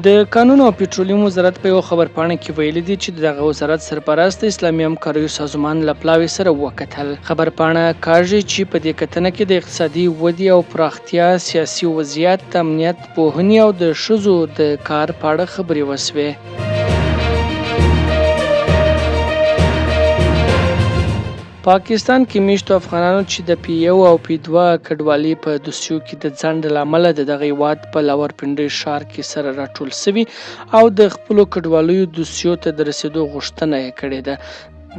د کانونو او پټرولیم وزارت په یوه خبرپاڼه کې ویلي دي چې دغه وزارت سرپرست د اسلامي همکاریو سازمان له پلاوي سره وکتل. خبرپاڼه کاږي چې په دې کتنه کې د اقتصادي ودې او پراختیا، سیاسي وضعیت، امنیت، پوهنې او د ښځو د کار په اړه خبرې وسوې. پاکستان کې میشتو افغانانو چې د P1 او P2 کډوالۍ په دوسیو کې د ځنډ له امله د دغه هیواد په لاورپنډۍ ښار کې سره راټول شوي او د خپلو کډوالیو دوسیو ته د رسیدو غوښتنه یې کړې ده.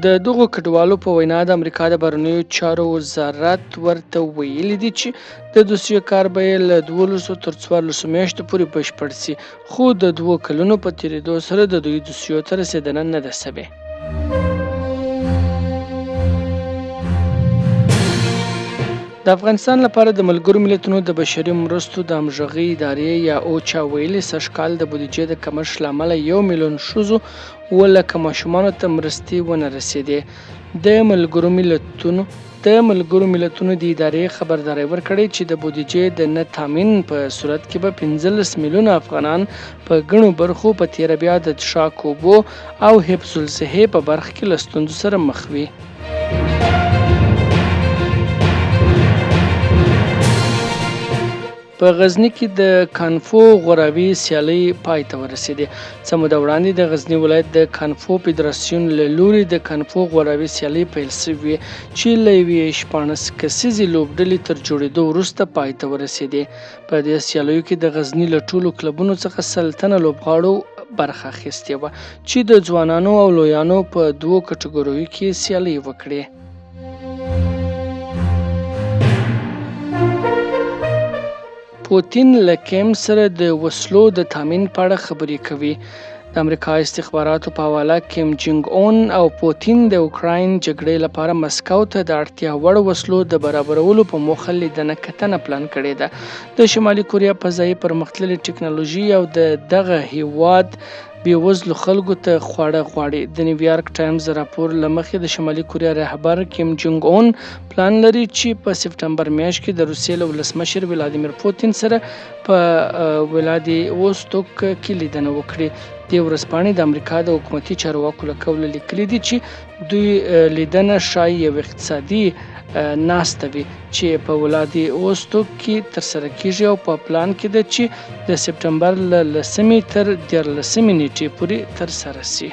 د دغو کډوالو په وینا د امریکا د بهرنیو چارو وزارت ورته ویلي دي چې د دوسیو کار به یې له 12 تر 14 میاشتو پورې بشپړ شي، خو د 2 کلونو په تیریدو سره د دوی دوسیو ته رسیدنه نه ده شوې. د افغانستان لپاره د ملګرو ملتونو د بشري مرستو د همغږۍ ادارې یا اوچا ویلي سږکال د بودیجې د کمښت له امله 1 میلیون ښځو 7 لکه ماشومانو ته مرستې ونه رسېدې. د ملګرو ملتونو د ادارې خبرداری ورکړی چې د بودیجې د نه تامین په صورت کې به 15 میلیونه افغانان په ګڼو برخو په تیره بیا د څښاک اوبو او حفظ الصحې په برخه کې له ستونزو سره مخ وي. په غزني کې د کانفو غوراوي سیالۍ پای ته ورسېدې. څه موده وړاندې د غزني ولایت د کانفو فدراسیون له لوري د کانفو غوراوي سیالۍ پیل شوې چې له یوې 14 کسیزې لوبډلې تر جوړېدو وروسته پای ته ورسېدې. په دې سیالیو کې د غزني له ټولو کلبونو څخه 100 تنه لوبغاړو برخه اخیستې وه چې د ځوانانو او لویانو په 2 کټګوریو کې سیالۍ وکړې. پوتین له کیم سره د وسلو د تامین په اړه خبرې کوي. د امریکا استخباراتو په حواله کیم جونګ اون او پوتین د اوکراین جګړې لپاره مسکو ته د اړتیا وړ وسلو د برابرولو په موخه لیدنه کتنه پلان کړې ده. د شمالي کوریا فضایي پرمختللې ټکنالوژي او دغه هیواد بېوزلو خلکو ته خواړه غواړي. د نیویارک ټایمز راپور له مخې د شمالي کوریا رهبر کیم جونګ اون پلان لري چې په سپټمبر میاشت کې د روسیې له ولسمشر ولادیمیر پوتین سره په ولادیوستوک کې لیدنه وکړي. دې ورځپاڼې د امریکا د حکومتي چارواکو له قوله لیکلي دي چې دوی لیدنه ښایي یو اقتصادي ناسته وي چې په ولادیوستوک کې ترسره کیږي او په پلان کې ده چې د سپټمبر له 10 تر 14 نیټې پورې ترسره شي.